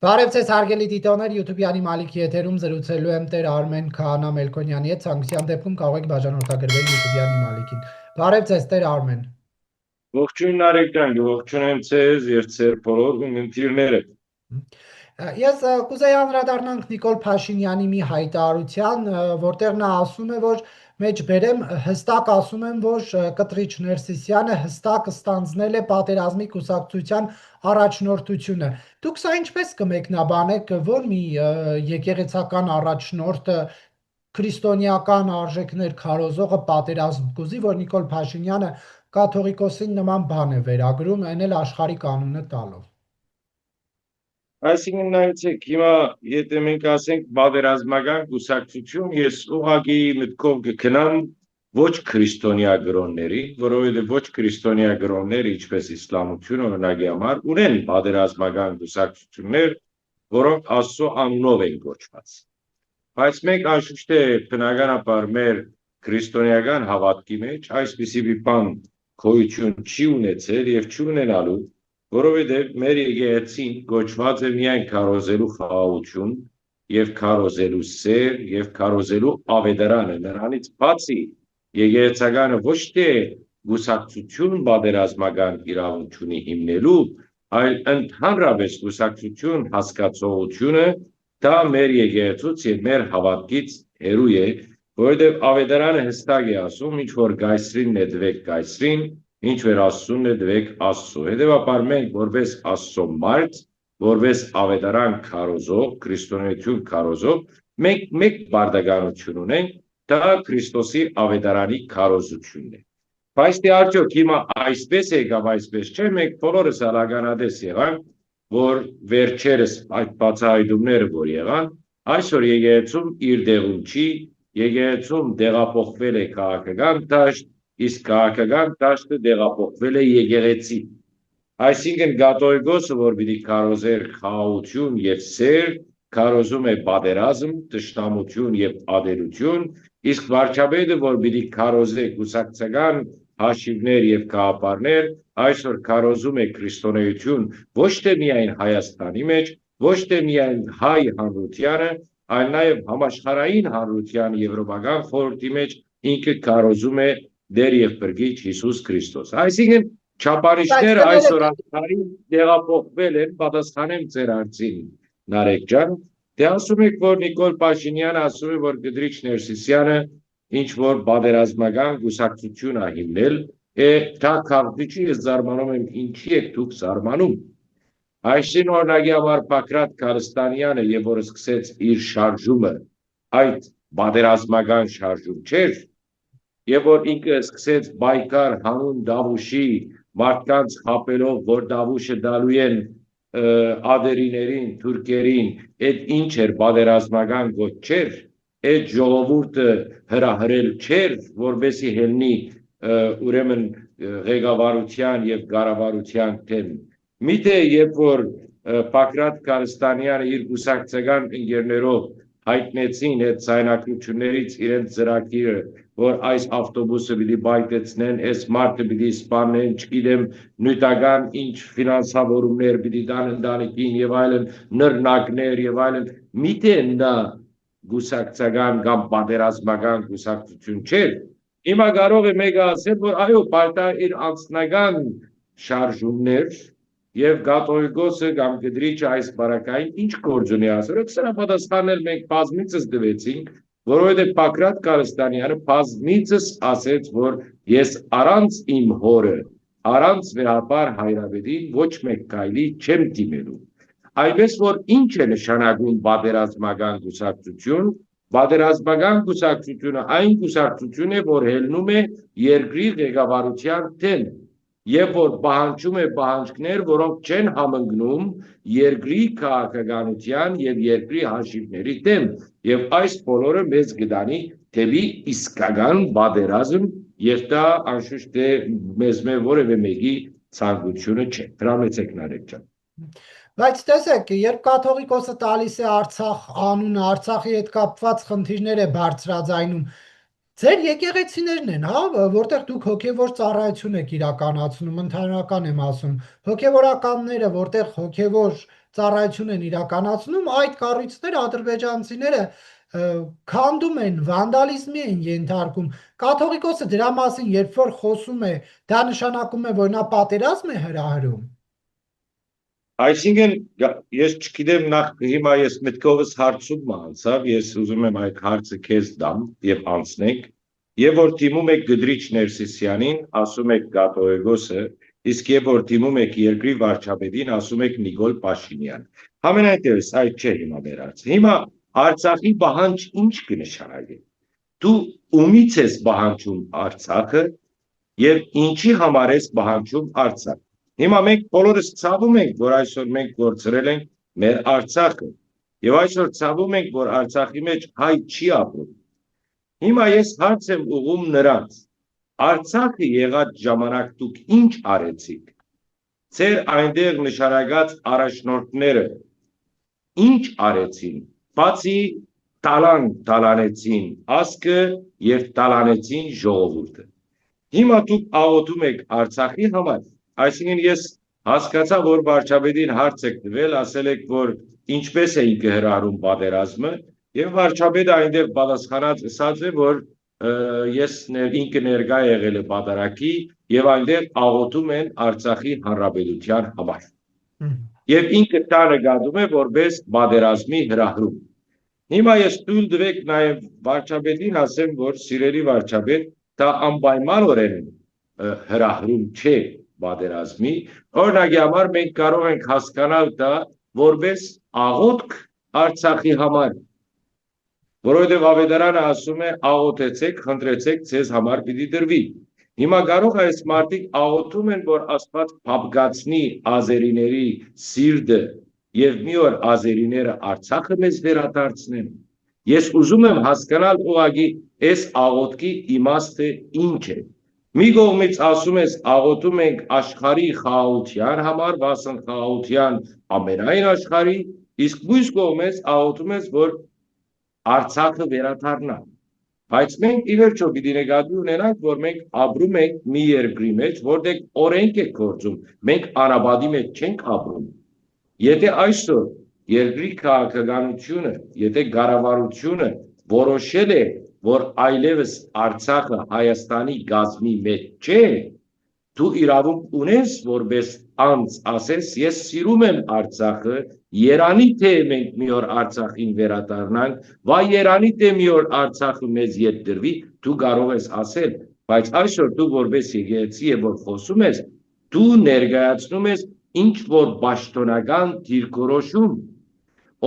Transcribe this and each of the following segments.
Բարև ձեզ հարգելի դիտողներ, YouTube-յանի Մալիքի եթերում զրուցելու եմ Տեր Արմեն Քահանա Մելքոնյանի հետ, ցանկության դեպքում կարող եք բաժանորդագրվել YouTube-յանի Մալիքին։ Բարև ձեզ Տեր Արմեն։ Ողջույն Նարեկյան, ողջունեմ ձեզ եւ ձեր բոլոր ունկնդիրները։ Ես կուզեի անդրադառնանք Նիկոլ Փաշինյանի մի հայտարարության, որտեղ նա ասում է, որ մեջ բերեմ հստակ ասում եմ, որ Կտրիչ Ներսիսյանը հստակ ստանձնել է պատերազմի կուսակցության առաջնորդությունը։ Դուք սա ինչպես կմեկնաբանեք, որ մի եկեղեցական առաջնորդը քրիստոնեական արժեքներ քարոզողը պատերազմ կուզի, որ Նիկոլ Փաշինյանը կաթողիկոսին նման բան է վերագրում, այն էլ աշխարհի կանոնը տալով։ Այսինքն նայեցեք, հիմա եթե մենք ասենք պատերազմական կուսակցություն, ես ուղղակի մտքով կգնամ ոչ քրիստոնյա գրոնների, որովհետև ոչ քրիստոնյա գրոնները, ինչպես իսլամությունը օրինակի համար, ունեն պատերազմական կուսակցություններ, որոնք Աստծո անունով են կոչված։ Բայց մենք անշուշտ է բնականաբար մեր քրիստոնեական հավատքի մեջ այսպիսի մի բան գոյություն չի ունեցել եւ չի ունենալու, որովհետև մեր եկեղեցին կոչված է միայն քարոզելու խաղաղություն եւ քարոզելու սեր եւ քարոզելու ավետարանը, նրանից բացի եկեղեցականը ոչ թե գուսակցություն պատերազմական իրավունք ունի հիմնելու, այլ ընդհանրապես գուսակցություն հասկացողությունը դա մեր եկեղեցուց եւ մեր հավատքից հեռու է, որովհետև ավետարանը հստակ է ասում, ինչ որ գայսրին նետվեք գայսրին, ինչ որ Աստծուն նետվեք Աստծո։ Հետևաբար մենք որպես Աստծո մարդ, որպես ավետարան քարոզող, քրիստոնեություն քարոզող, մենք մեկ բարդականություն ունենք, դա Քրիստոսի ավետարանի քարոզությունն է։ Բայց դե արդյոք հիմա այսպես է կամ այսպես չէ, մենք բոլորս ալականադես եղանք, որ վերջերս այդ բացահայտումները որ եղան, այսօր եկեղեցում իր դեղում չի, եկեղեցում դեղափոխվել է քաղաքական դաշտ, իսկ քաղաքական դաշտը դեղափոխվել է եկեղեցի։ Այսինքն կաթողիկոսը, որ պիտի քարոզեր խաղաղություն եւ սեր, քարոզում է պատերազմ, թշնամություն եւ ադելություն, իսկ վարչապետը, որ պիտի քարոզե կուսակցական հաշիվներ եւ գաղափարներ, այսօր քարոզում է քրիստոնեություն ոչ թե միայն Հայաստանի մեջ, ոչ թե միայն հայ հանրությանը, այլ նաեւ համաշխարհային հանրության եվրոպական խորհրդի մեջ ինքը քարոզում է Դեր եւ Փրկիչ Հիսուս Քրիստոս։ Այսինքն չափանիշները այսօր աշխարհին դեղափոխվել են, պատասխանեմ ձեր հարցին, Նարեկ ջան, դե ասում եք, որ Նիկոլ Փաշինյանը ասում է, որ Կտրիչ Ներսիսյանը ինչ որ պատերազմական գուսակցություն է հիմնել, դա քաղաքիչի ես զարմանում եմ, ինչի եք դուք զարմանում։ Այսին օրինակի համար Պակրատ Քարստանյանը, եւ որ սկսեց իր շարժումը, այդ պատերազմական շարժում չէր, եւ որ ինքը սկսեց բայկար հանուն Դավուշի մարդկանց խապելով, որ Դավուշը դալու են ադերիներին, թուրքերին, այդ ինչ էր պատերազմական գործ չէր, այդ ժողովուրդը հրահրել չէր, որովհետեւ հելնի ուրեմն ղեկավարության եւ կառավարության թեմ։ Միթե երբ որ Պակրատ Քարստանյանը իր գուսակցական ընկերներով հայտնեցին այդ ցայնակություններից իրենց ծրագիրը, որ այս ավտոբուսը պիտի բայտեցնեն, այս մարդը պիտի սպանեն, չգիտեմ, նյութական ինչ ֆինանսավորումներ պիտի տան ընտանիքին եւ այլն, նռնակներ եւ այլն, միթե նա գուսակցական կամ պատերազմական գուսակցություն չէր։ Հիմա կարող է մեկը ասել, որ այո, պարտա իր անձնական շարժումներ եւ կաթողիկոսը կամ Կտրիչը այս բարակային ինչ գործ ունի ասել, սրա պատասխանել մենք բազմիցս տվեցինք, որովհետեւ Պակրատ Քարստանյանը բազմիցս ասեց, որ ես առանց իմ հորը, առանց վերապար հայրապետին ոչ մեկ քայլի չեմ դիմելու։ Այնպես որ ինչ է նշանակում պատերազմական գուսակցություն, պատերազմական գուսակցությունը այն գուսակցությունն է, որ հելնում է երկրի ղեկավարության դեմ եւ որ պահանջում է պահանջներ, որոնք չեն համընկնում երկրի քաղաքականության եւ երկրի հաշիվների դեմ, եւ այս բոլորը մեզ գտանի դեպի իսկական պատերազմ, եւ դա անշուշտ է մեզ որևէ մեկի ցանկությունը չէ։ Դրամեցեք Նարեկ ջան։ Բայց տեսեք, երբ կաթողիկոսը տալիս է Արցախ անունը, Արցախի հետ կապված խնդիրներ է բարձրաձայնում, ձեր եկեղեցիներն են, հա, որտեղ դուք հոգևոր ծառայություն եք իրականացնում, ընդհանրական եմ ասում, հոգևորականները, որտեղ հոգևոր ծառայություն են իրականացնում, այդ կառույցները ադրբեջանցիները քանդում են, վանդալիզմի են ենթարկում։ Կաթողիկոսը դրա մասին երբ որ խոսում է, դա նշանակում է, որ նա պատերազմ է հրահրում։ Այսինքն ես չգիտեմ նախ հիմա ես մտքովս հարցում անցավ, ես ուզում եմ այդ հարցը քեզ դամ եւ անցնենք, եւ որ թիմում եք Գդրիչ Ներսիսյանին, ասում եք Կաթողիկոսը, իսկ երբ որ թիմում եք երկրի վարչապետին, ասում եք Նիկոլ Փաշինյան։ Համենայնտեղս այդ չէ հիմա դերած։ Հիմա Արցախի պահանջ ինչ կնշանակի։ Դու ումից ես պահանջում Արցախը եւ ինչի համար ես պահանջում Արցախ։ Հիմա մենք բոլորս ցավում ենք, որ այսօր մենք գործրել ենք մեր Արցախը եւ այսօր ցավում ենք, որ Արցախի մեջ հայ չի ապրում։ Հիմա ես հարց եմ ուղղում նրանց. Արցախը եղած ժամանակ դուք ինչ արեցիք։ Ձեր այնտեղ նշանակած առաջնորդները ինչ արեցին, բացի տալանեցին ասկը եւ տալանեցին ժողովուրդը։ Հիմա դուք աղոթում եք Արցախի համար, այսինքն ես հասկացա, որ վարչապետին հարց եք տվել, ասել եք, որ ինչպես էիք հրահրում պատերազմը, եւ վարչապետը այնտեղ պատասխանած ասած է, որ ես ինքը ներկա եղել է պատարագի եւ այնտեղ աղոթում են Արցախի հանրապետության համար։ Եվ ինքը դա նկատում է որպես պատերազմի հրահրում։ Հիմա ես թույլ տվեք նաեւ վարչապետին ասեմ, որ սիրելի վարչապետ, դա անպայմանորեն հրահրում չէ պատերազմի, օրինակի համար մենք կարող ենք հասկանալ դա որպես աղոթք Արցախի համար։ Որովհետև Ավետարանը ասում է աղոթեցեք, խնդրեցեք, ձեզ համար պիտի դրվի։ Հիմա կարող է այս մարդիկ աղոթում են, որ Աստված փափկացնի ազերիների սիրտը եւ մի օր ազերիները Արցախը մեզ վերադարձնեն։ Ես ուզում եմ հասկանալ ուղղակի այս աղոթքի իմաստը ինչ է։ Մի կողմից ասում ես աղոթում ենք աշխարհի խաղաղության համար, վասն խաղաղության ամենայն աշխարհի, իսկ մյուս կողմից աղոթում ես, որ Արցախը վերադառնա։ Բայց մենք ի վերջո պիտի նկատի ունենանք, որ մենք ապրում ենք մի երկրի մեջ, որտեղ օրենք է գործում, մենք անապատի մեջ չենք ապրում։ Եթե այսօր երկրի քաղաքականությունը, եթե կառավարությունը որոշել է, որ այլևս Արցախը Հայաստանի գազմի մեջ չէ, դու իրավունք ունես որպես անձ ասես, ես սիրում եմ Արցախը, երանի թե մենք մի օր Արցախին վերադառնանք, վայ երանի թե մի օր Արցախը մեզ ետ դրվի, դու կարող ես ասել, բայց այսօր դու որպես եկեղեցի եւ որ խոսում ես, դու ներկայացնում ես ինչ որ պաշտոնական դիրքորոշում։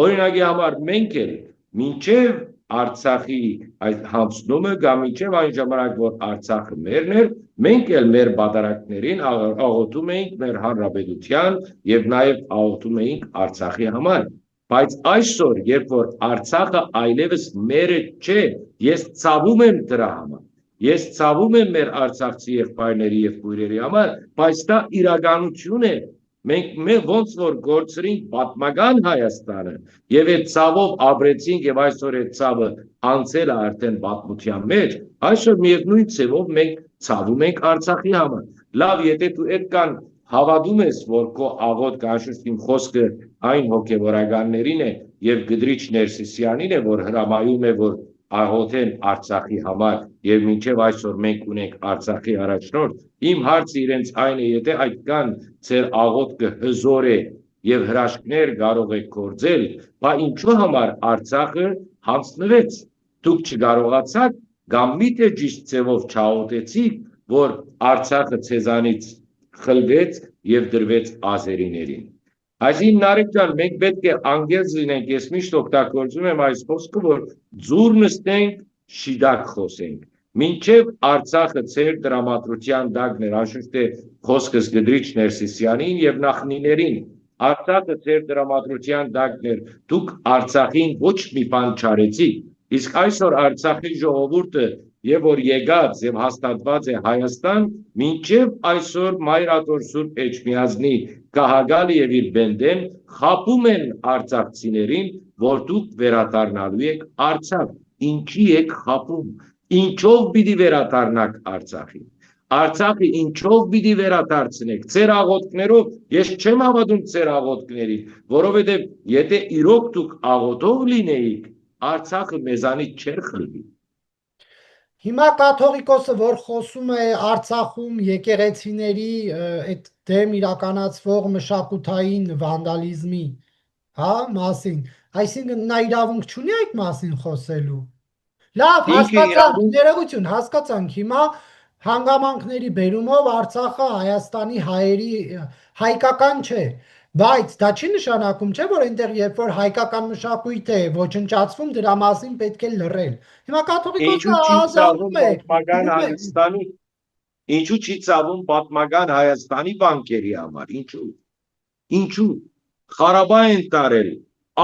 Օրինակի համար մենք էլ մինչև Արցախի այդ հանձնումը կամ մինչև այն ժամանակ, որ Արցախը մերն էր, մենք էլ մեր պատարագներին աղոթում էինք մեր հանրապետության եւ նաեւ աղոթում էինք Արցախի համար։ Բայց այսօր, երբ որ Արցախը այլևս մերը չէ, ես ցավում եմ դրա համար։ Ես ցավում եմ մեր արցախցի եղբայրների եւ քույրերի համար, բայց դա իրականություն է։ Մենք ոնց որ գործրինք պատմական Հայաստանը եւ այդ ցավով ապրեցինք եւ այսօր այդ ցավը անցել է արդեն պատմության մեջ, այսօր միևնույն ցավով մենք ցավում ենք Արցախի համար։ Լավ, եթե դու այդքան հավատում ես, որ քո աղոթք անշուշտ իմ խոսքը այն հոգեվորականներին է եւ Գդրիչ Ներսիսյանին է, որ հրամայում է, որ աղոթեն Արցախի համար եւ մինչեւ այսօր մենք ունենք Արցախի առաջնորդ, իմ հարցը իրենց այն է, եթե այդքան ձեր աղոթքը հզոր է եւ հրաշքներ կարող եք գործել, բա ինչու համար Արցախը հանձնվեց։ Դուք չկարողացաք կամ միթե ճիշտ ձևով չաղոթեցիք, որ Արցախը ցեզանից խլվեց եւ դրվեց ազերիներին։ Այսին Նարեկ ջան, մենք պետք է անգերձ լինենք, ես միշտ օգտագործում եմ այս խոսքը, որ ձուր նստենք, շիդակ խոսենք։ Մինչև Արցախը ծեր դրամատրության դագներ, անշուշտ է խոսքս Գդրիչ Ներսիսյանին եւ նախնիներին, Արցախը ծեր դրամատրության դագներ, դուք Արցախին ոչ մի բան չարեցիք, իսկ այսօր Արցախի ժողովուրդը եւ որ եկած եւ հաստատված է Հայաստան, մինչեւ այսօր Մայրաթոր Սուրբ Էջմիածնի Կահագալի եւ իր բենդեն խապում են արցախցիներին, որ դուք վերադառնալու եք Արցախ։ Ինչի եք խապում։ Ինչով պիտի վերադառնաք Արցախին։ Արցախը ինչով պիտի վերադարձնեք, ձեր աղոթքներով, ես չեմ հավատում ձեր աղոթքներին, որովհետև եթե իրոք դուք աղոթող լինեիք, Արցախը մեզանից չէր խլվի։ Հիմա կաթողիկոսը, որ խոսում է Արցախում եկեղեցիների այդ դեմ իրականացվող մշակութային վանդալիզմի, հա, մասին, այսինքն նա իրավունք չունի այդ մասին խոսելու։ Լավ, Ինքը հասկացանք, իրավունք ներողություն, հասկացանք, հիմա հանգամանքների բերումով Արցախը Հայաստանի հայերի հայկական չէ, բայց դա չի նշանակում, չէ, որ այնտեղ երբ որ հայկական մշակույթ է ոչնչացվում, դրա մասին պետք է լռել։ Հիմա ինչու կաթողիկոսը չի ցավում ազանգում է, պատմական գրում է, Հայաստանի, ինչու չի ցավում պատմական Հայաստանի բանկերի համար, ինչու Ղարաբաղ են տարել,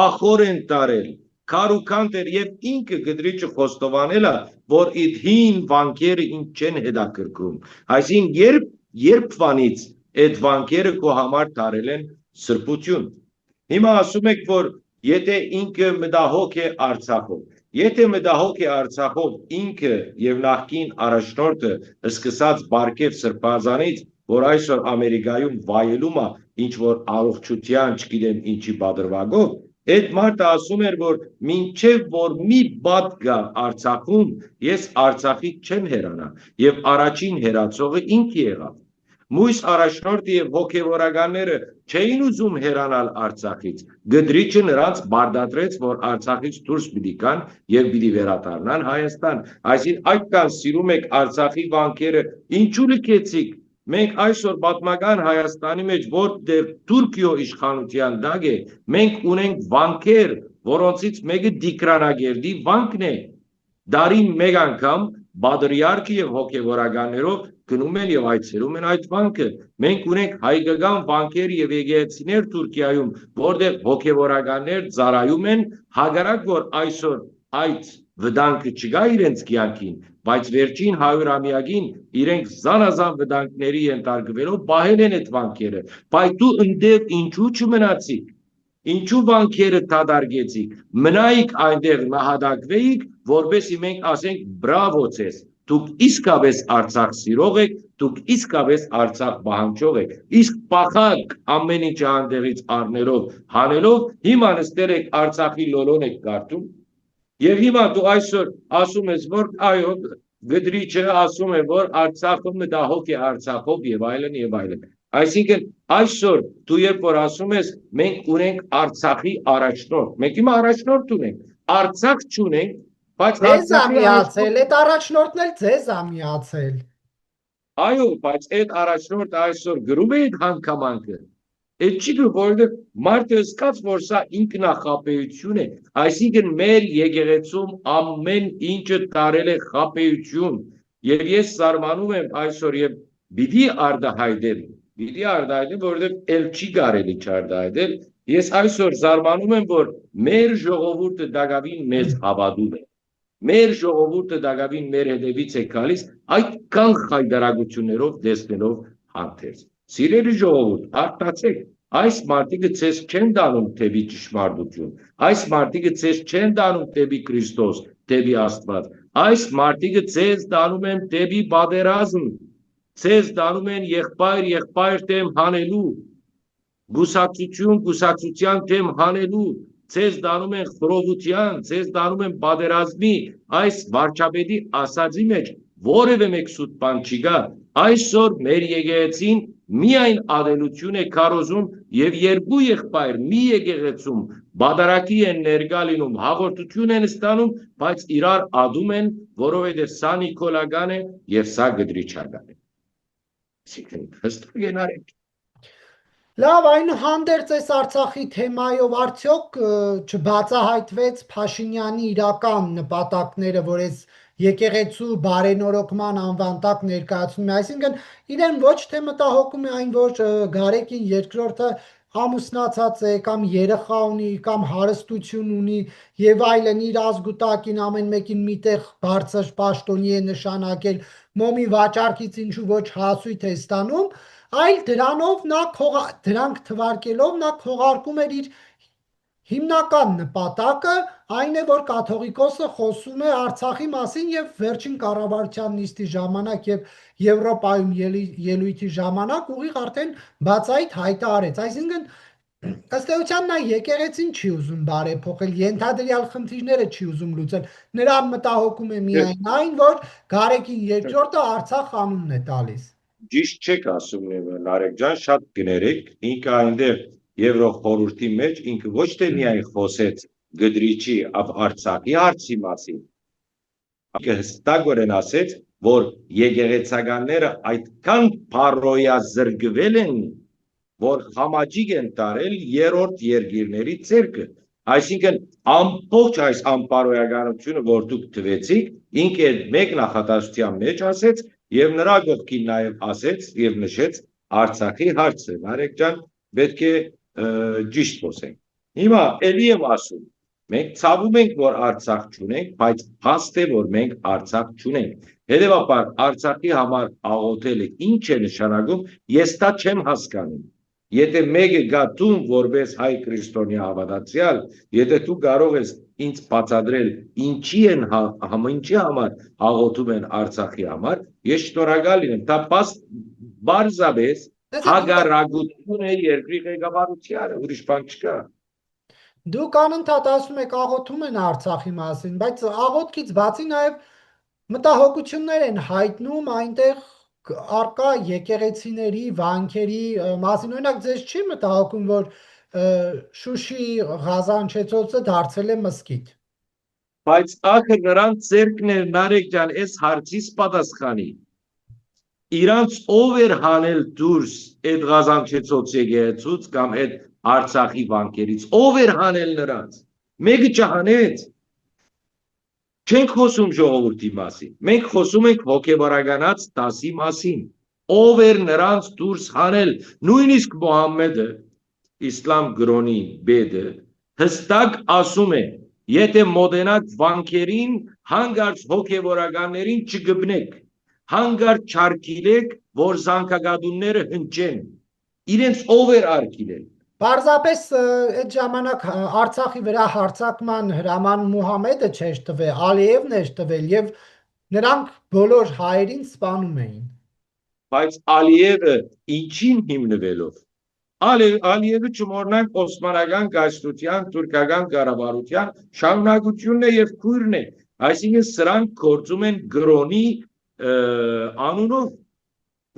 ախոր են տարել, քարուքանտեր եւ ինքը գդրիչը խոստովանել է, որ այդ հին վանկերը ինչ չեն հետաքրքրում, այսինքն երբ վանից այդ վանկերը քո համար տարել են սրբություն։ Հիմա ասում եք, որ եթե ինքը մտահոգ է Արցախով, եթե մտահոգ է Արցախով ինքը եւ նախկին առաջնորդը սկսած Բարքև Սրբազանից, որ այսօր Ամերիկայում վայելում է ինչ որ առողջության, չգիտեմ ինչի բادرվագով, այդ մարդը ասում էր, որ մինչև որ մի բադ գա Արցախում, ես Արցախից չեմ հեռանա, եւ առաջին հեռացողը ինքը եղավ։ Մույս առաջնորդը եւ հոգեվորականները չէին ուզում հեռանալ Արցախից։ Գդրիչը նրանց բարդատրեց, որ Արցախից դուրս պիտի գան եւ պիտի վերադառնան Հայաստան։ Այսինքն այդքան սիրում եք Արցախի վանքերը, ինչու լքեցիք։ Մենք այսօր պատմական Հայաստանի մեջ, որտեղ Թուրքիո իշխանության դակ է, մենք ունենք վանքեր, որոնցից մեկը Դիկրանագերդի վանքն է։ Դարին մեկ անգամ բادرիարքը եւ հոգեվորականներով գնում են եւ այցելում են այդ վանքը։ Մենք ունենք հայկական վանքեր եւ եկեղեցիներ Թուրքիայում, որտեղ հոգեվորականներ ծառայում են, հակառակ որ այսօր այդ վտանգը չկա իրենց կյանքին, բայց վերջին 100-ամյակին իրենք զանազան վտանգների ենթարկվելով պահել են այդ վանքերը։ Բայց դու ընդդեմ ինչու չմնացիք։ Ինչու վանքերը դադարեցիք, մնայիք այնտեղ նահատակվեիք, որովհետեւ մենք ասենք բրավո ձեզ, դուք իսկապես Արցախ սիրող եք, դուք իսկապես Արցախ պահանջող եք, իսկ պախակ ամեն ինչ այնտեղից առնելով, հանելով, հիմա նստել եք Արցախի լոլոն եք կարդում, եւ հիմա դու այսօր ասում ես, որ այո, Գդրիչը ասում է, որ Արցախը մտահոգ է Արցախով եւ այլն եւ այլն։ Այսինքն այսօր դու երբ որ ասում ես մենք ունենք Արցախի առաջնորդ, մենք հիմա առաջնորդ ունենք, Արցախ չունենք, բայց ձեզ ա Արցախի միացել, այդ առաջնորդն էլ ձեզ ա միացել։ այո, բայց այդ առաջնորդը այսօր գրում է այդ հանգամանքը, այդ չի գրում, որովհետև մարդը զգաց, որ սա ինքնախապեյություն է, այսինքն մեր եկեղեցում ամեն ինչը տարել է խապեյություն, եւ ես զարմանում եմ այսօր եւ պիտի արտահայտել, որովհետև ել չի կարելի չարտահայտել, ես այսօր զարմանում եմ, որ մեր ժողովուրդը դակավին մեզ հավատում է, մեր ժողովուրդը դակավին մեր հետևից է գալիս այդքան խայտարակություններով տեսնելով հանդերձ։ Սիրելի ժողովուրդ, արտացեք, այս մարդիկը ցես չեն դանում դեպի ճշմարտություն, այս մարդիկը ցես չեն դանում դեպի Քրիստոս, դեպի Աստված, այս մարդիկը ցես դանում են դեպի պատերազմ, ցես դանում են եղբայր դեմ հանելու, գուսակցության դեմ հանելու, ցես դանում են խռովության, ցես դանում են պատերազմի, այս վարչապետի ասածի մեջ որևէ մեկ սուտ բան չի գա, այսօր մեր եկեղեցին միայն ադելություն է քարոզում եւ երկու եղբայր մի եկեղեցում բادرակի են ներկա լինում, հաղորդություն են ստանում, բայց իրար ադում են, որովհետեւ սա Նիկոլական է եւ սա Գդրիչական է։ Այսինքն հստակ են արել։ Լավ, այնուհանդերձ այս Արցախի թեմայով արդյոք չբացահայտվեց Փաշինյանի իրական նպատակները, որ այս եկեղեցու բարենորոգման անվան տակ ներկայացնում է, այսինքն իրեն ոչ թե մտահոգում է այն, որ Գարեգին երկրորդը ամուսնացած է կամ երեխա ունի կամ հարստություն ունի եւ այլն, իր ազգուտակին ամեն մեկին միտեղ բարձր պաշտոնի է նշանակել, մոմի վաճառքից ինչու ոչ հասույթ է ստանում, այլ դրանով դրանք թվարկելով նա քողարկում էր իր հիմնական նպատակը, այն է, որ կաթողիկոսը խոսում է Արցախի մասին եւ վերջին կառավարության նիստի ժամանակ եւ Եվրոպայում ելույթի ժամանակ ուղիղ արդեն բացայտ հայտարարեց։ Այսինքն ըստ էության նա եկեղեցին չի ուզում բարեփոխել, ենթադրյալ խնդիրները չի ուզում լուծել։ Նրան մտահոգում է միայն այն, որ Գարեգին երկրորդը Արցախ անունն է տալիս։ Ճիշտ չեք ասում Նարեկ ջան, շատ կներեք, ինքը այնտեղ Եվրոխորհրդի մեջ ինքը ոչ թե միայն խոսեց Գդրիչի Արցախի հարցի մասին, ինքը հստակորեն ասեց, որ եկեղեցականները այդքան փառոյազրկվել են, որ համաճիգ են տարել երրորդ երկիրների ցերկը։ Այսինքն ամբողջ այս անպարոյականությունը, որ դուք տվեցիք, ինքը մեկ նախատեսության մեջ ասեց եւ նրա գողքին նաեւ ասեց եւ նշեց Արցախի հարցը։ Նարեկ ջան, պետք է ճիշտ խոսենք։ Հիմա ելի եմ ասում, մենք ցավում ենք, որ Արցախ չունենք, բայց փաստ է, որ մենք Արցախ չունենք։ Հետևաբար Արցախի համար աղոթելը ինչ է նշանակում, ես դա չեմ հասկանում։ Եթե մեկը գա դու որպես հայ քրիստոնյա հավատացյալ, եթե դու կարող ես ինձ բացատրել ինչի են ինչի համար աղոթում են Արցախի համար, ես շնորհակալ եմ։ Դա բարձաբես հագարագություն է երկրի ղեկավարությանը, ուրիշ բան չկա։ Դուք անընդհատ ասում եք աղոթում են Արցախի մասին, բայց աղոթքից բացի նաև մտահոգություններ են հայտնում այնտեղ արկա եկեղեցիների, վանքերի մասին։ Օրինակ, ձեզ չի մտահոգում, որ Շուշի Ղազանչեցոցը դարձել է մզկիթ։ Բայց ախր նրանց ձերքն է Նարեկ ջան, այս հարցից պատասխանի։ Իրանց ով էր հանել դուրս այդ Ղազանչեցոց եկեղեցուց կամ այդ Արցախի վանքերից, ով էր հանել նրանց։ Մեկը չհանեց։ Չենք խոսում ժողովրդի մասին, մենք խոսում ենք հոգևորականած դասի մասին, ով էր նրանց դուրս հանել, նույնիսկ Մոհամմեդը, իսլամ գրոնի բեդը, հստակ ասում է, եթե մոտենաք վանքերին, հանգարց հոգևորականներին չգբնեք, հանգարց չարգիլեք, որ զանգակատունները հնչեն, իրենց ով էր արգիլել։ Պարզապես այդ ժամանակ Արցախի վրա հարձակման հրաման Մուհամեդը չէր տվել, Ալիևն էր տվել եւ նրանք բոլոր հայերին սպանում էին։ Բայց Ալիևը ինչին հիմնվելով։ Ալիևը չմոռնանք Օսմանական կայսրության, թուրքական կառավարության շարունակությունն է եւ քույրն է։ Այսինքն սրանք գործում են գրոնի անունով,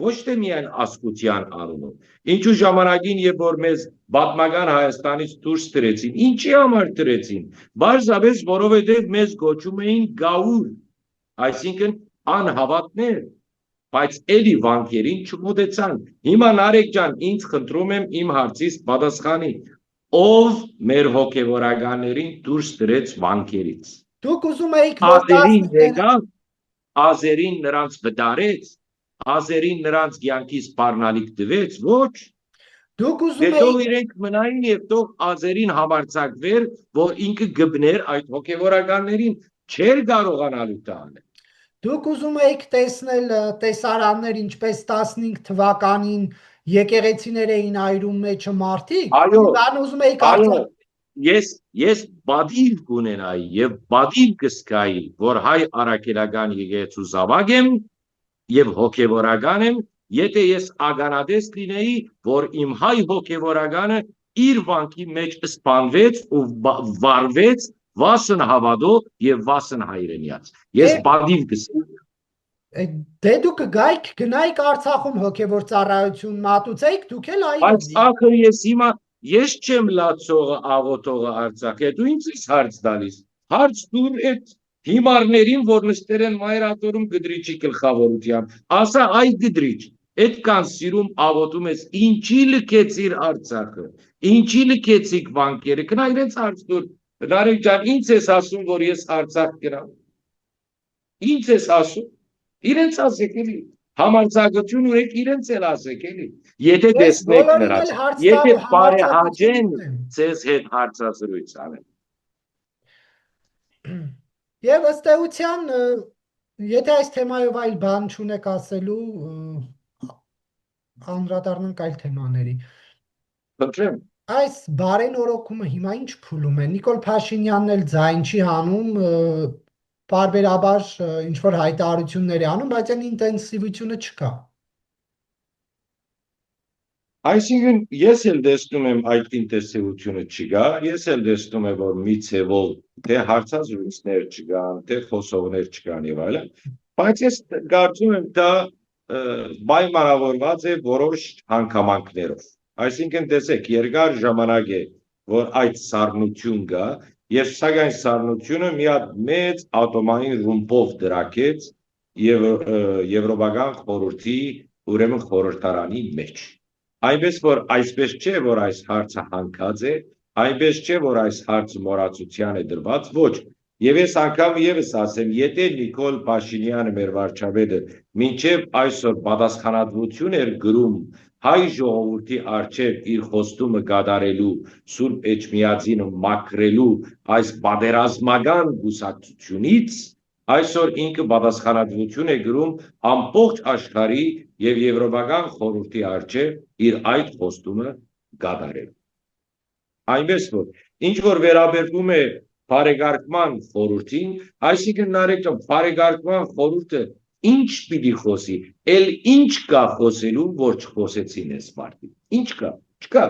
ոչ թե միայն ասկության անունով։ Ինչու ժամանակին, երբ որ մեզ պատմական Հայաստանից դուրս դրեցին, ինչի համար դրեցին։ Բարձրապես, որովհետև մեզ գոչում էին գաուր, այսինքն անհավատներ, բայց էլի վանքերին չմոտեցան։ Հիմա Նարեկ ջան, ինձ խնդրում եմ իմ հարցից պատասխանի, ով մեր հոգևորականներին դուրս դրեց վանքերից։ Դուք ուզում եք Ազերին եկավ, ազերին նրանց վտարեց, ազերին նրանց կյանքից սպառնալիք տվեց, ոչ։ Դուք ուզում Դե թող եք իրենք մնային եւ թող ազերին համարձակվեր, որ ինքը գբներ այդ հոգևորականներին, չէր կարողանալու տանել։ Դուք ուզում եք տեսնել տեսարաններ, ինչպես 15 թվականին եկեղեցիներ էին այրում մեջը մարդիկ։ Այո, Բան ուզում եք այո, ես բադիվ կունենայի եւ բադիվ կսկայի, որ հայ արաքելական եկեղեցու զավակ եմ եւ հոգևորական եմ, եթե ես ագանադես լինեի, որ իմ հայ հոգևորականը իր վանքի մեջ սպանվեց ու վարվեց վասն հավատով եւ վասն հայրենիած։ Ես բադիվ կսկայի։ Դե դուք գայք գնայք Արցախում հոգևոր ծառայություն մատուցեիք, դուք էլ այո։ Բայց ախր ես չեմ լացողը աղոթողը Արցախի, դու ինձ ես հարց տալիս։ Հարց դուր այդ հիմարներին, որ նստել են Մայրաթորում Գդրիչի գլխավորությամբ, ասա այ Գդրիչ, այդքան սիրում աղոթում ես, ինչի լքեցիր Արցախը, ինչի լքեցիք վանքերը, գնա իրենց հարց դուր։ Նարեկ ջան, ինձ ես ասում, որ ես Արցախ գնամ։ Ինձ ես ասում, իրենց ասեք էլի, համարձակություն ունեք իրենց էլ ասեք էլի։ Եթե տեսնեք նրանց, եթե բարեհաճեն ձեզ հետ հարցազրույց անեն։ Եվ ըստ էության, եթե այս թեմայով այլ բան չունեք ասելու, անդրադառնանք այլ թեմաների։ Խնդրեմ։ Այս բարեն օրոքումը հիմա ինչ փուլում է։ Նիկոլ Փաշինյանն էլ ձայն չի հանում, պարբերաբար ինչ որ հայտարարություններ է անում, բայց այն ինտենսիվությունը չկա։ Այսինքն ես էլ տեսնում եմ այդ ինտենսիվությունը չկա, ես էլ տեսնում եմ որ մի ցևով թե հարցազրույցներ չկան, թե խոսողներ չկան եւ այլն, բայց ես կարծում եմ դա պայմանավորված է որոշ հանգամանքներով։ Այսինքն տեսեք, երկար ժամանակ է որ այդ սառնություն կա եւ սակայն սառնությունը մի հատ մեծ ատոմային ռումբով դրակեց եվրոպական խորհրդի ուրեմն խորհրդարանի մեջ։ Այնպես որ այսպես չէ որ այս հարցը հանգած է, այնպես չէ որ այս հարցը մոռացության է դրված, ոչ։ Եվ ես անգամ եւս ասեմ, եթե Նիկոլ Փաշինյանը մեր վարչապետը մինչև այսօր պատասխանատվություն էր գրում հայ ժողովրդի առջև իր խոստումը կատարելու, Սուրբ Էջմիածինը մաքրելու այս պատերազմական կուսակցությունից, այսօր ինքը պատասխանատվություն է գրում ամբողջ աշխարհի եւ եվրոպական խորհրդի առջև իր այդ խոստումը կատարել։ Այնպես որ ինչ որ վերաբերվում է բարեկարգման խորհրդին, այսինքն նարեկտոն բարեկարգման խորհուրդը ինչ պիտի խոսի, էլ ինչ կա խոսելու, որ չխոսեցին այս մարդիկ, ինչ կա, չկա,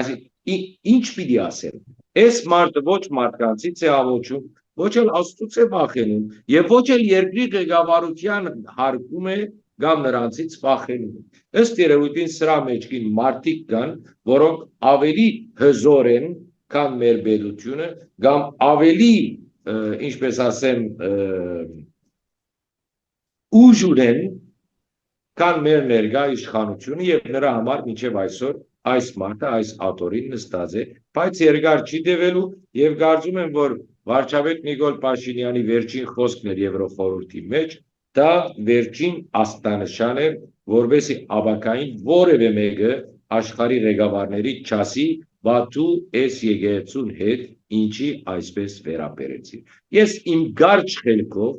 այսինքն ինչ պիտի ասել, այս մարդը ոչ մարդկանցից է հավոչում, ոչ էլ Աստծուց է վախենում, եւ ոչ էլ երկրի ղեկավարության հարկում է կամ նրանցից վախենում։ Ըստ երևույթին սրա մեջքին մարդիկ կան, որոնք ավելի հզոր են, քան մեր պետությունը, կամ ավելի, ինչպես ասեմ, ուժ ունեն, քան մեր ներկա իշխանությունը եւ նրա համար մինչեւ այսօր այս մարդը այս աթորին նստած է, բայց երկար չի տևելու եւ կարծում եմ, որ վարչապետ Նիկոլ Փաշինյանի վերջին խոսքն էր Եվրոխորհրդի մեջ, դա վերջին աստանշան է, որովհետեւ աբակային որևէ մեկը աշխարհի ղեկավարների չասի, բա դու այս եկեղեցուն հետ ինչի այսպես վերաբերեցի։ Ես իմ կարճ խելքով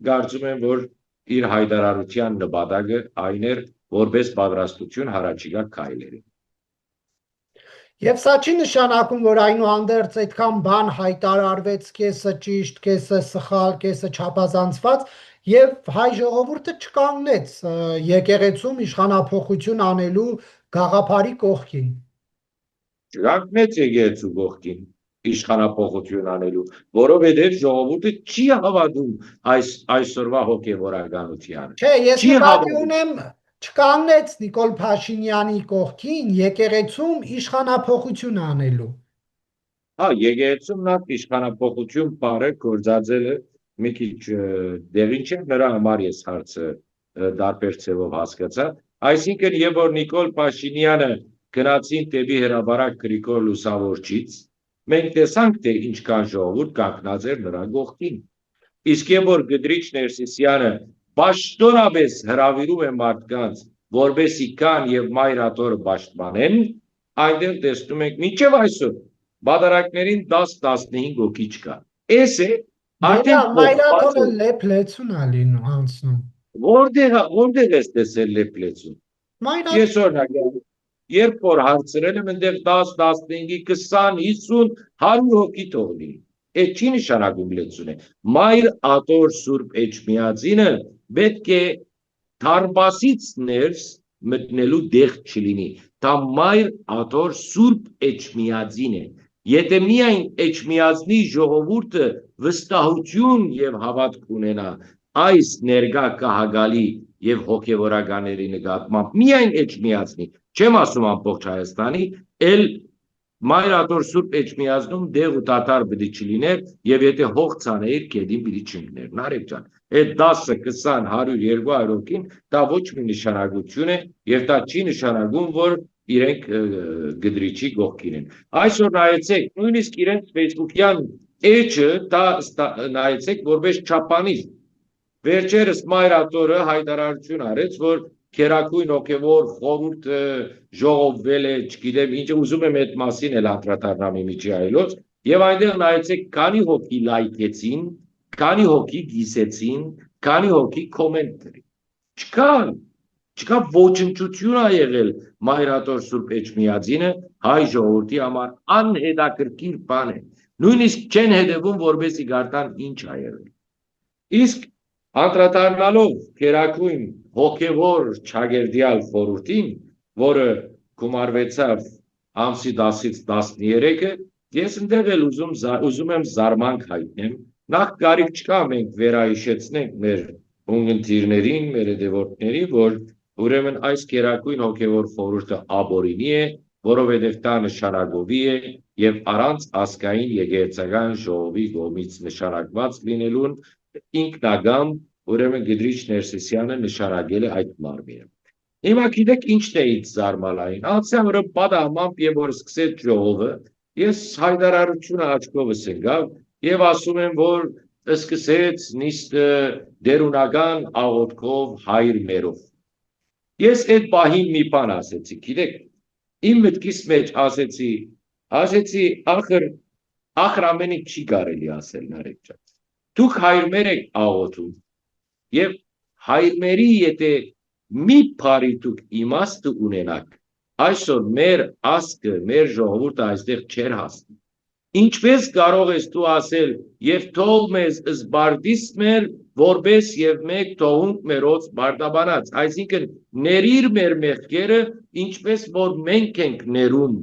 կարծում եմ, որ իր հայտարարության նպատակը այն էր, որպես պատրաստություն հարաճիգա քայլերի։ Եվ սա չի նշանակում, որ այնուհանդերձ այդքան բան հայտարարվեց, կեսը ճիշտ, կեսը սխալ, կեսը չափազանցված, եւ հայ ժողովուրդը չկանգնեց եկեղեցում իշխանափոխություն անելու գաղափարի կողքին։ Չկանգնեց եկեղեցու կողքին իշխանափոխություն անելու, որովհետև ժողովուրդը չի հավատում այսօրվա հոգևորականությանը։ Չէ, ես նկատի ունեմ չկանգնեց Նիկոլ Փաշինյանի կողքին եկեղեցում իշխանափոխություն անելու։ Հա, եկեղեցում նա իշխանափոխություն բառը գործածելը մի քիչ դեղին չէ, նրա համար ես հարցը դարբեր ձևով հասկացա։ Այսինքն, եւ որ Նիկոլ Փաշինյանը գնացին դեպի հրաբարակ Գրիգոր Լուսավորչից, մենք տեսանք, թե ինչքան ժողովուրդ կանգնած էր նրա կողքին։ Իսկ եւ որ Գդրիչ Ներսիսյանը պաշտոնապես հրավիրում է մարդկանց, որբեսի կան եւ մայրաթորը պաշտպանեն, այնտեղ տեսնում ենք մինչեւ այսօր բادرակներին 10-15 հոգի չկա։ Էս է արդեն մայրաթորը լեփլեցուն ա լինում անցնում։ Որտեղ է տեսել լեփլեցուն։ Ես օրինակ երբ որ հարցրել եմ այնտեղ 10-15-ի 20 50 100 հոգի թողնի։ Այդ չի նշանակում լեցուն է։ Մայր աթոր Սուրբ Էջմիածինը պետք է թարմասից ներս մտնելու դեղ չլինի։ Դա մայր աթոր Սուրբ Էջմիածին է։ Եթե միայն Էջմիածնի ժողովուրդը վստահություն եւ հավատք ունենա այս ներկա կահագալի եւ հոգեվորականների նկատմամբ, միայն Էջմիածնի, չեմ ասում ամբողջ Հայաստանի, էլ մայրաթոր Սուրբ Էջմիածնում դեղ ու տատար պիտի չլիներ եւ եթե հող ցանեիր գետին պիտի չընկներ։ Նարեկ ջան, այդ 10, 20, 100, 200 հոգին դա ոչ մի նշանակություն է եւ դա չի նշանակում, որ իրենք Գդրիչի կողքին են։ Այսօր նայեցեք, նույնիսկ իրենց Facebook-յան էջը դա նայեցեք որպես չափանիշ։ Վերջերս մայրաթորը հայտարարություն արեց, որ քերակույն հոգևոր խորհուրդը ժողովվել է, չգիտեմ, ինչ ուզում եմ այդ մասին էլ անդրադառնամ իմիջի այլոց, եւ այնտեղ նայեցեք քանի հոգի լայքեցին, քանի հոգի գիսեցին, քանի հոգի կոմենտ դրին։ Չկա ոչնչություն ա եղել Մայրաթոր Սուրբ Էջմիածինը հայ ժողովրդի համար անհետաքրքիր բան է։ Նույնիսկ չեն հետևում, որպեսզի գարտան ինչ ա եղել։ Իսկ անդրադառնալով Գերագույն հոգևոր Չագերդիալ խորհրդին, որը գումարվեցավ ամսի 10-ից 13-ը, ես ընդեղ էլ ուզում եմ զարմանք հայտնեմ, նախ կարիք չկա մենք վերահիշեցնենք մեր ունգընտիրներին, մեր հետևորդներին, որ ուրեմն այս Գերագույն հոգևոր խորհուրդը աբորինի է, որովհետև դա նշանակովի է եւ առանց ազգային եկեղեցական ժողովի կողմից նշանակված լինելուն ինքնագամ ուրեմն Գդրիչ Ներսիսյանը նշանակել է այդ մարմինը։ Հիմա գիտեք ինչն է ինձ զարմանալին, անցյալը պատահմամբ եւ որ սկսեց ժողովը, ես հայտարարությունը աչքովս ընկավ եւ ասում եմ, որ սկսեց նիստը դերունական աղոթքով հայր մերով։ Ես այդ պահին մի բան ասեցի, գիտեք, իմ մտքիս մեջ ասեցի ախր ամեն ինչ չի կարելի ասել Նարեկ ջան։ Դուք հայրմեր եք աղոթում եւ հայրմերի եթե մի բարի դուք իմաստը ունենաք, այսօր մեր ազգը, մեր ժողովուրդը այստեղ չեր հասնի։ Ինչպես կարող ես դու ասել եւ թող մեզ զբարդիս մեր որպես եւ մեկ թողունք մերոց բարտաբանած, այսինքն ներիր մեր մեղքերը, ինչպես որ մենք ենք ներում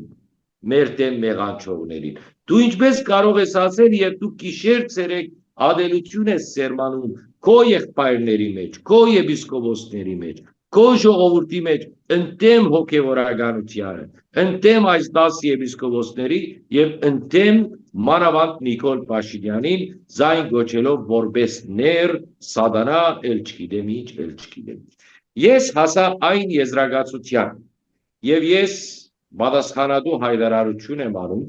մեր դեմ մեղանչողներին։ Դու ինչպես կարող ես ասել եւ դու գիշեր ցերեկ ադելություն ես սերմանում քո եղբայրների մեջ, քո եպիսկոպոսների մեջ, քո ժողովրդի մեջ, ընդդեմ հոգևորականությանը, ընդդեմ այս 10 եպիսկոպոսների եւ ընդդեմ մանավանդ Նիկոլ Փաշինյանին զայն գոչելով որպես ներ, սատանա, ել չգիտեմ ինչ, ել չգիտեմ։ Ես հասա այն եզրակացության եւ ես պատասխանատու հայտարարություն եմ անում,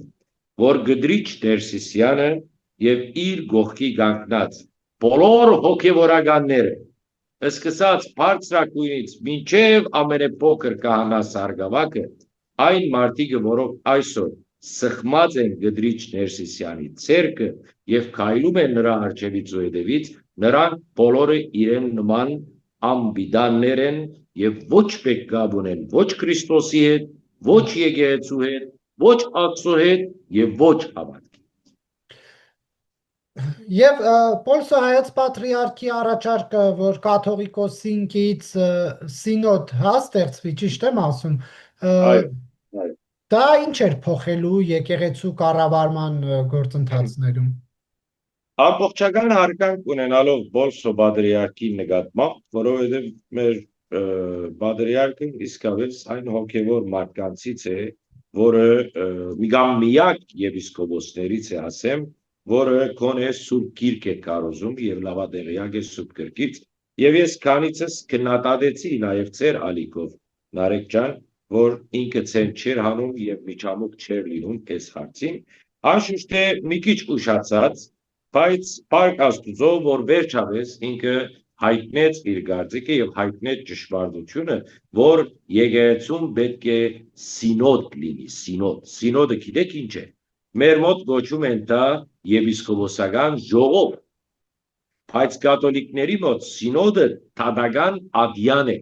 որ Գդրիչ Ներսիսյանը եւ իր գողքի կանգնած բոլոր հոգևորականները սկսած բարձրակույնից մինչև ամենափոքր քահանա Սարգսակը, այն մարդիկը, որոնք այսօր սխմած են Գդրիչ Ներսիսյանի ցերկը եւ քայլում են նրա արջևից ու հետևից, նրանք բոլորը իրեն նման ամբիդաններ են եւ ոչ պեկգավ ունեն ոչ Քրիստոսի հետ, ոչ եկեղեցու հետ, ոչ Աստծո հետ եւ ոչ հավատքի։ Եվ Պոլսո հայոց պատրիարքի առաջարկը, որ կաթողիկոսինքից սինոդ ստեղծվի, ճիշտ եմ ասում, դա ինչ էր փոխելու եկեղեցու կառավարման գործընթացներում։ Ամբողջական հարգանք ունենալով Պոլսո պատրիարքի նկատմամբ, որովհետև մեր պատրիարքը իսկապես այն հոգևոր մարդկանցից է, որը միակ եպիսկոպոսներից է, ասեմ, որը կոնե Սուրբ Գիրք է կարոզում եւ լավատեղյակ է Սուրբ Գրքից, եւ ես քանիցս քննադատեցի նաեւ ծեր ալիքով Նարեկ ջան, որ ինքը ցեն չեր հանում եւ միջամուխ չէր լինում այս հարցին, անշուշտ է մի քիչ ուշացած, բայց Փառք Աստուծո, որ վերջապես ինքը հայտնեց իր գործիքը եւ հայտնեց ճշմարտությունը, որ եկեղեցում պետք է սինոդ լինի, սինոդը գիտեք ինչ է։ Մեր մոտ գոչում են դա եպիսկոպոսական ժողով, բայց կաթոլիկների մոտ սինոդը թադական ադյան է,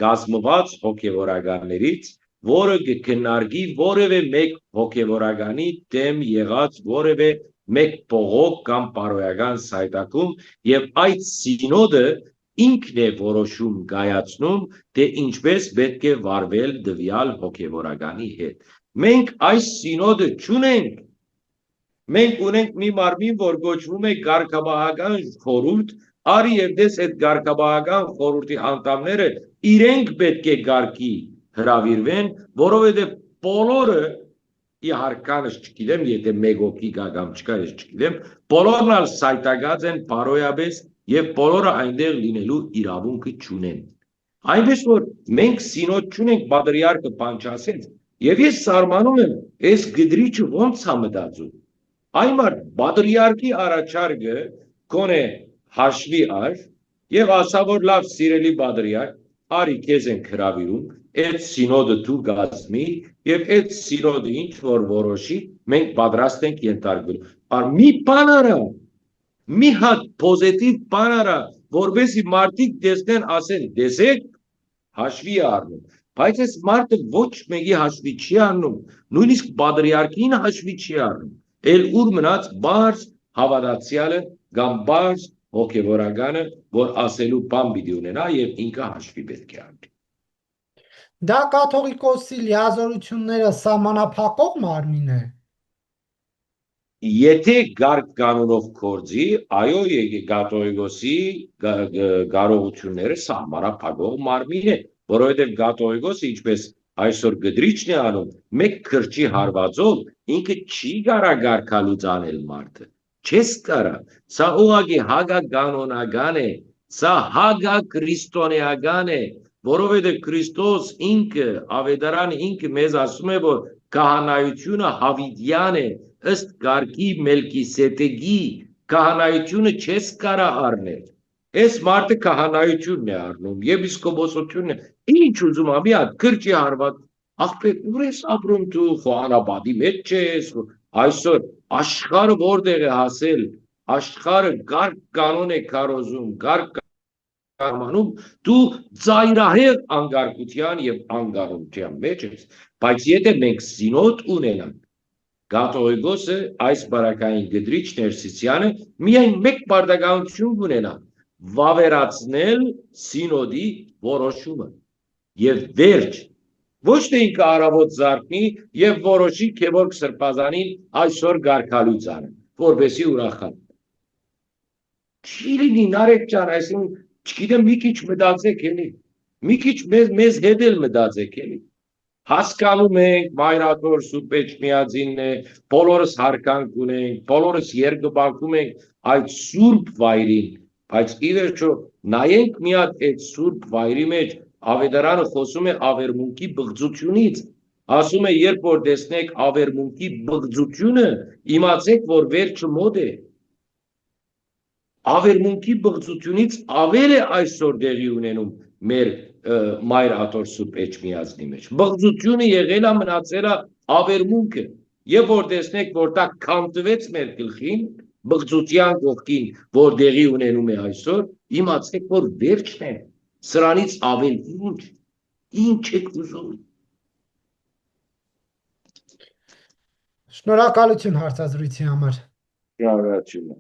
գազմված հոգևորականներից, որը կքննարկի որևէ մեկ հոգևորականի դեմ եղած որևէ մեկ փողոք կամ պարոյական սայտակում եւ այդ սինոդը ինքն է որոշում կայացնում, թե ինչպես պետք է վարվել դվյալ հոգևորականի հետ։ Մենք այս սինոդը չունենք, մենք ունենք մի մարմին, որ գոչվում է Կարգապահական խորհուրդ, արի եւ դες այդ Կարգապահական խորհրդի անդամները իրենք պետք է կարգի հրավիրվեն, որովհետեւ բոլորը իհարկանս չգիտեմ, եթե մեկ հոգի կա կամ չկա, ես չգիտեմ, բոլորն ալ սայտակած են բարոյաբես եւ բոլորը այնտեղ լինելու իրավունքը չունեն։ Այնպես որ մենք սինոդ չունենք, պատրիարքը բան չասեց, եւ ես սարմանում եմ, այս Գդրիչը ոնց է մտածում։ Այմար պատրիարքի առաջարկը կոնե հաշվի առ եւ ասա որ լավ սիրելի պատրիարք, արի քեզ են հրավիրում, այդ սինոդը դու գազմի եւ այդ սինոդը ինչ որ որոշի, մենք պատրաստ ենք ենթարկվելու։ Ար մի բան արա, մի հատ պոզիտիվ բան արա, որովհետեւ մարդիկ տեսնեն ասեն, տեսեք, հաշվի է առնում, բայց այս մարդը ոչ մեկի հաշվի չի առնում, նույնիսկ պատրիարքին հաշվի չի առնում, էլ ուր մնաց բարձ հավատացյալը կամ բարձ հոգևորականը, որ ասելու բան պիտի ունենա եւ ինքը հաշվի պետք է առնի։ Դա կաթողիկոսի լիազորությունները սահմանափակող մարմին է։ Եթե գարկ կանոնով կորձի, այո, կաթողիկոսի կարողությունները սահմանափակող մարմին է, որովհետև կաթողիկոսը ինչպես այսօր գդրիչն է անում, մեկ քրճի հարվածով ինքը չի կարա գարկալուց անել մարդը, չես կարա, սա ուղղակի հագականոնական է, սա հագաքրիստոնեական է, որովհետև Քրիստոս ինքը, ավետարանը ինքը մեզ ասում է, որ քահանայությունը հավիտյան է, ըստ գարկի Մելքիսեդեկի քահանայությունը չես կարա առնել։ Այս մարդը քահանայությունն է առնում, եպիսկոպոսությունն է, ինչ ուզում ա մի հատ քրճի հարված, աղբեր ուր ես ապրում դու, խոհանաբադի մեջ չես, այսօր աշխարհը որտեղ է հասել, աշխարհը գարկ կանոն է քարոզում, գարկ կանոնում, դու ծայրահեղ անկարգության եւ անկարողության մեջ ես, բայց եթե մենք սինոդ ունենանք, կաթողիկոսը այս բարակային գդրիչ Ներսիսյանը միայն մեկ պարտականություն կունենա, վավերացնել սինոդի որոշումը եւ վերջ, ոչ թե ինքը առավոտ զարթնի եւ որոշի Գևորգ Սրբազանին այսօր գարկալուց անը, որովհետեւ ուրախան։ Չի լինի Նարեկ ջան, այսինքն չգիտեմ մի քիչ մտածեք էլի, մի քիչ մեզ հետ էլ մտածեք էլի։ Հասկանում ենք Մայրաթոր Սուրբ Էջմիածինն է, բոլորս հարկանք ունենք, բոլորս երկբակում ենք այդ Սուրբ վայրին, բայց ի վերջո նայենք մի հատ այդ Սուրբ վայրի մեջ ավետարանը խոսում է ավերմունքի բղծությունից, ասում է երբ որ տեսնեք ավերմունքի բղծությունը, իմացեք որ վերջը մոտ է։ Ավերմունքի բղծությունից ավել է այսօր տեղի ունենում մեր Մայր Աթոր Սուրբ Էջմիածնի մեջ։ Բղծությունը եղել է մնացել է ավերմունքը։ Եվ որ տեսնեք, որ դա քանտվեց մեր գլխին, բղծության կողքին, որ տեղի ունենում է այսօր, իմացեք, որ վերջն է։ Սրանից ավել ինչ եք ուզում։ Շնորհակալություն հարցազրույցի համար։ Շնորհակալություն։